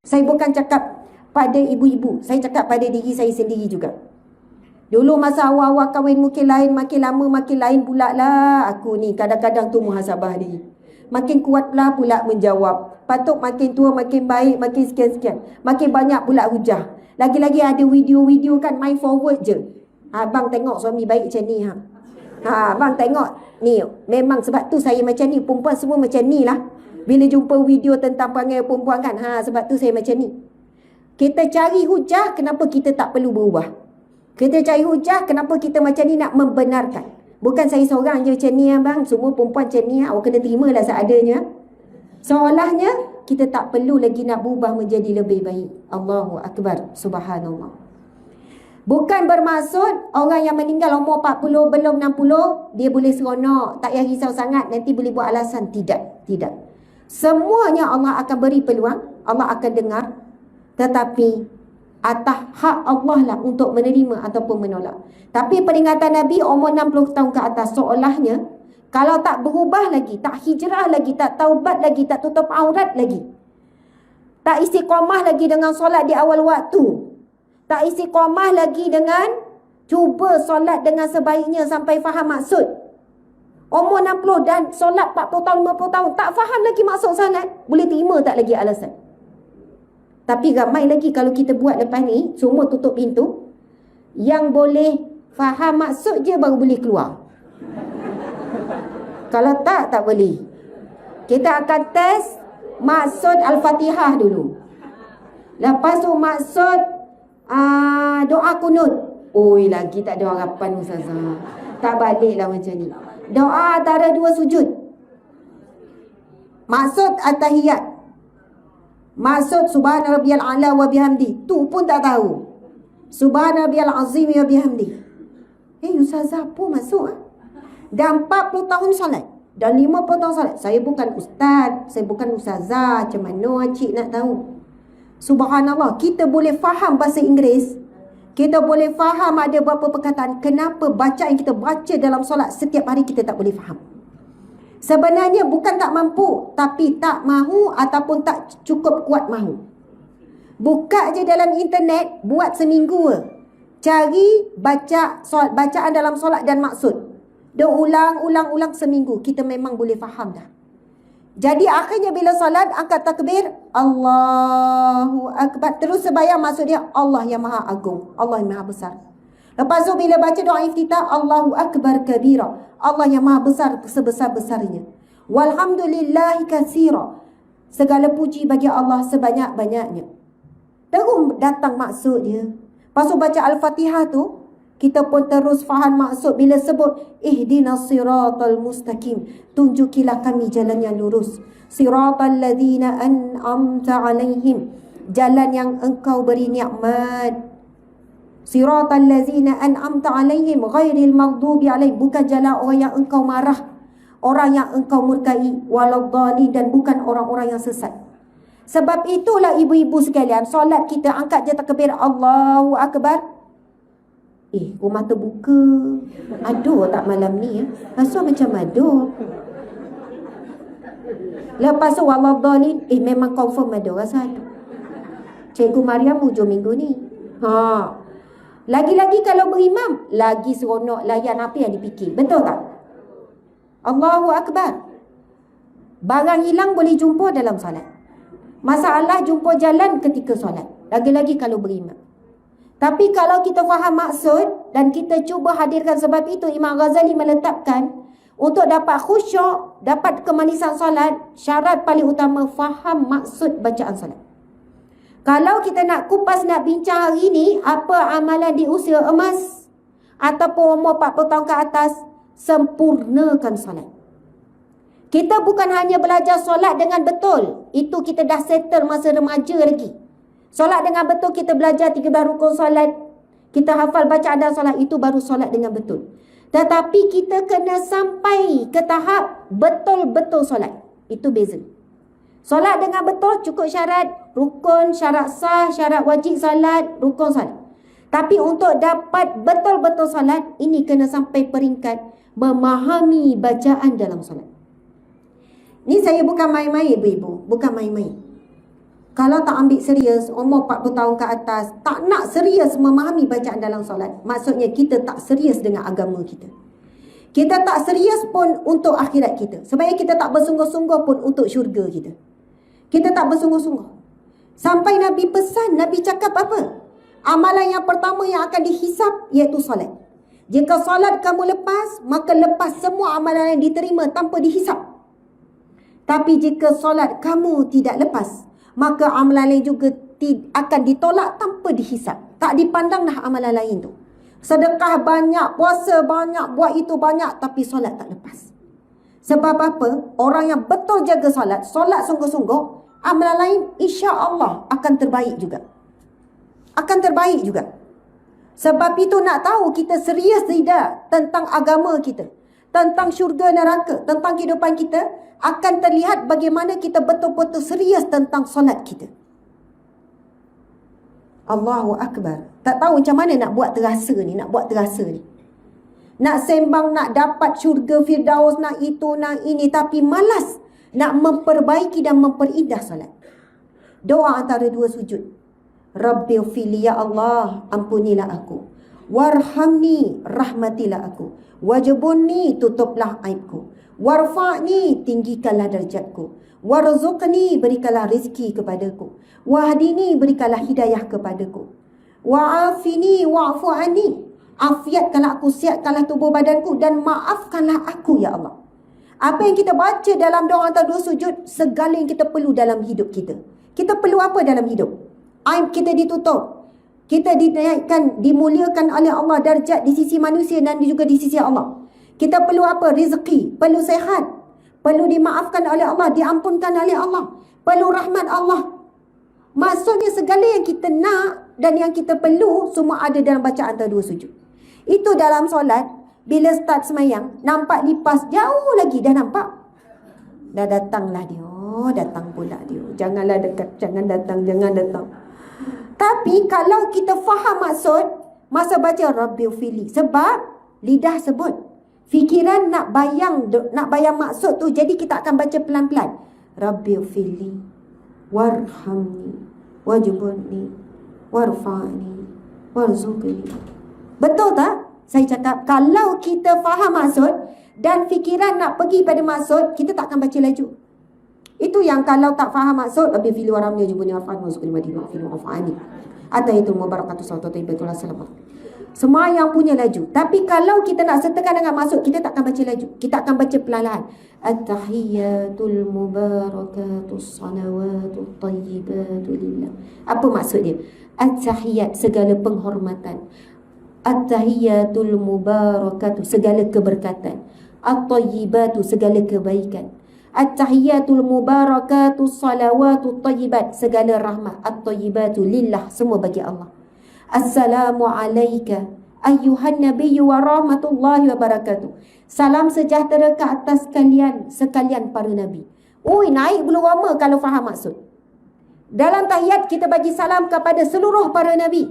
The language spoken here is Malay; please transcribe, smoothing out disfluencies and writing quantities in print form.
Saya bukan cakap pada ibu-ibu, saya cakap pada diri saya sendiri juga. Dulu masa awal-awal kahwin mungkin lain, makin lama makin lain pula lah aku ni. Kadang-kadang tu muhasabah diri. Makin kuatlah pula menjawab. Patut makin tua makin baik, makin sekian-sekian. Makin banyak pula hujah. Lagi-lagi ada video-video kan main forward je. Abang tengok suami baik macam ni. Abang tengok ni. Memang sebab tu saya macam ni. Perempuan semua macam ni lah. Bila jumpa video tentang perangai perempuan kan. Sebab tu saya macam ni. Kita cari hujah, kenapa kita tak perlu berubah? Kita cari hujah, kenapa kita macam ni nak membenarkan? Bukan saya seorang je macam ni abang. Semua perempuan macam ni. Awak kena terima lah seadanya. Seolahnya kita tak perlu lagi nak berubah menjadi lebih baik. Allahu Akbar. Subhanallah. Bukan bermaksud orang yang meninggal umur 40 belum 60 dia boleh seronok, tak payah risau sangat, nanti boleh buat alasan. Tidak. Semuanya Allah akan beri peluang, Allah akan dengar. Tetapi atas hak Allah lah untuk menerima ataupun menolak. Tapi peringatan Nabi umur 60 tahun ke atas seolahnya kalau tak berubah lagi, tak hijrah lagi, tak taubat lagi, tak tutup aurat lagi, tak istiqamah lagi dengan solat di awal waktu, tak istiqamah lagi dengan cuba solat dengan sebaiknya sampai faham maksud. Umur 60 dan solat 40 tahun, 50 tahun, tak faham lagi maksud solat, boleh terima tak lagi alasan? Tapi ramai lagi kalau kita buat lepas ni, semua tutup pintu. Yang boleh faham maksud je baru boleh keluar. Kalau tak boleh. Kita akan test maksud Al-Fatihah dulu. Lepas tu maksud doa kunut. Oi, lagi tak ada harapan Ustazah. Tak baliklah macam ni. Doa antara dua sujud. Maksud At-Tahiyat. Maksud Subhana Rabbiyal A'la wa bihamdi. Tu pun tak tahu. Subhana Rabbiyal Azim wa bihamdi. Ustazah apa maksud? Dah 40 tahun solat. Dah 50 tahun solat. Saya bukan ustaz. Saya bukan ustazah. Macam mana cik nak tahu? Subhanallah. Kita boleh faham bahasa Inggeris. Kita boleh faham ada beberapa perkataan. Kenapa bacaan yang kita baca dalam solat setiap hari kita tak boleh faham? Sebenarnya bukan tak mampu, tapi tak mahu ataupun tak cukup kuat mahu. Buka je dalam internet, buat seminggu. Cari bacaan dalam solat dan maksud. Dia ulang seminggu. Kita memang boleh faham dah. Jadi akhirnya bila solat, angkat takbir, Allahu Akbar. Terus sebayang maksud dia, Allah yang maha agung, Allah yang maha besar. Lepas tu bila baca doa iftitah, Allahu Akbar kabira. Allah yang maha besar sebesar-besarnya. Walhamdulillahi katsira. Segala puji bagi Allah sebanyak-banyaknya. Terus datang maksud dia. Lepas tu baca Al-Fatihah tu, kita pun terus faham maksud bila sebut ihdinas siratal mustaqim. Tunjukilah kami jalan yang lurus. Siratal ladzina an'amta alaihim. Jalan yang engkau beri nikmat. Siratal ladzina an'amta alaihim ghairil maghdubi alaihim. Bukan jalan orang yang engkau marah, orang yang engkau murkai, waladhdallin, dan bukan orang-orang yang sesat. Sebab itulah ibu-ibu sekalian, solat kita angkat je takbir Allahu Akbar. Rumah terbuka. Aduh tak malam ni Rasa macam aduh. Lepas tu waladhdallin, memang confirm ada rasa ada. Cikgu Mariam hujung minggu ni. Lagi-lagi kalau berimam, lagi seronok layan apa yang dipikir. Betul tak? Allahu Akbar. Barang hilang boleh jumpa dalam solat. Masalah jumpa jalan ketika solat. Lagi-lagi kalau berimam. Tapi kalau kita faham maksud dan kita cuba hadirkan, sebab itu Imam Ghazali meletakkan untuk dapat khusyuk, dapat kemanisan solat, syarat paling utama faham maksud bacaan solat. Kalau kita nak kupas, nak bincang hari ni, apa amalan di usia emas ataupun umur 40 tahun ke atas, sempurnakan solat. Kita bukan hanya belajar solat dengan betul. Itu kita dah settle masa remaja lagi. Solat dengan betul, kita belajar 13 rukun solat. Kita hafal bacaan dan solat, itu baru solat dengan betul. Tetapi kita kena sampai ke tahap betul-betul solat. Itu beza. Solat dengan betul cukup syarat rukun, syarat sah, syarat wajib solat, rukun solat. Tapi untuk dapat betul-betul solat, ini kena sampai peringkat memahami bacaan dalam solat. Ni saya bukan main-main ibu-ibu, bukan main-main. Kalau tak ambil serius, umur 40 tahun ke atas, tak nak serius memahami bacaan dalam solat, maksudnya kita tak serius dengan agama kita. Kita tak serius pun untuk akhirat kita. Sebenarnya kita tak bersungguh-sungguh pun untuk syurga kita. Kita tak bersungguh-sungguh. Sampai Nabi pesan, Nabi cakap apa? Amalan yang pertama yang akan dihisap iaitu solat. Jika solat kamu lepas, maka lepas semua amalan yang diterima tanpa dihisap. Tapi jika solat kamu tidak lepas, maka amalan lain juga akan ditolak tanpa dihisap. Tak dipandang dah amalan lain tu. Sedekah banyak, puasa banyak, buat itu banyak, tapi solat tak lepas. Sebab apa? Orang yang betul jaga solat, solat sungguh-sungguh, amalan lain insya Allah akan terbaik juga. Akan terbaik juga. Sebab itu nak tahu kita serius tidak tentang agama kita, tentang syurga neraka, tentang kehidupan kita, akan terlihat bagaimana kita betul-betul serius tentang solat kita. Allahu Akbar. Tak tahu macam mana nak buat terasa ni, Nak sembang, nak dapat syurga Firdaus, nak itu, nak ini, tapi malas nak memperbaiki dan memperindah solat. Doa antara dua sujud. Rabbighfirli, ya Allah, ampunilah aku. Warhamni, rahmatilah aku. Wajibunni, tutuplah aibku. Warfa'ni, tinggikanlah darjatku. Warzuqni, berikanlah rezeki kepadaku. Wahdini, berikanlah hidayah kepadaku. Wa'afini, wa'fu anni, afiatkanlah aku, sihatkanlah tubuh badanku, dan maafkanlah aku, ya Allah. Apa yang kita baca dalam doa antara dua sujud, segala yang kita perlu dalam hidup kita. Kita perlu apa dalam hidup? Aib kita ditutup. Kita dinaikkan, dimuliakan oleh Allah, darjat di sisi manusia dan juga di sisi Allah. Kita perlu apa? Rezeki, perlu sehat, perlu dimaafkan oleh Allah, diampunkan oleh Allah, perlu rahmat Allah. Maksudnya segala yang kita nak dan yang kita perlu semua ada dalam bacaan antara dua sujud. Itu dalam solat, bila start semayang, nampak lipas jauh lagi, dah nampak. Dah datanglah dia. Oh, datang pula dia. Janganlah dekat, jangan datang. Tapi kalau kita faham maksud, masa baca Rabbighfirli, sebab lidah sebut, fikiran nak bayang maksud tu, jadi kita akan baca pelan-pelan. Rabbighfirli, warhamni, wajibunni, warfa'ni, warzuqni. Betul tak? Saya cakap, kalau kita faham maksud dan fikiran nak pergi pada maksud, kita tak akan baca laju. Itu yang kalau tak faham maksud, Rabbighfirli, warhamni, wajibunni, warfa'ni, warzuqni, warfa'ni. Atahiyatul mubarakatuh salawatu tayyibatul salam. Semua yang punya laju. Tapi kalau kita nak sertakan dengan maksud, kita tak akan baca laju. Kita akan baca perlahan. At-tahiyyatul mubarakatus salawatut tayyibatul lillah. Apa maksud dia? At-tahiyyat, segala penghormatan. At-tahiyyatul mubarakatuh, segala keberkatan. At-tayyibatu, segala kebaikan. At-tahiyyatul mubarakatus salawatut tayyibat, segala rahmat. At-tayyibatu lillah, semua bagi Allah. Assalamu alayka ayyuhan nabiyyu wa rahmatullahi wa barakatuh. Salam sejahtera ke atas kalian sekalian para nabi. Ui, naik bulu roma kalau faham maksud. Dalam tahiyat kita bagi salam kepada seluruh para nabi.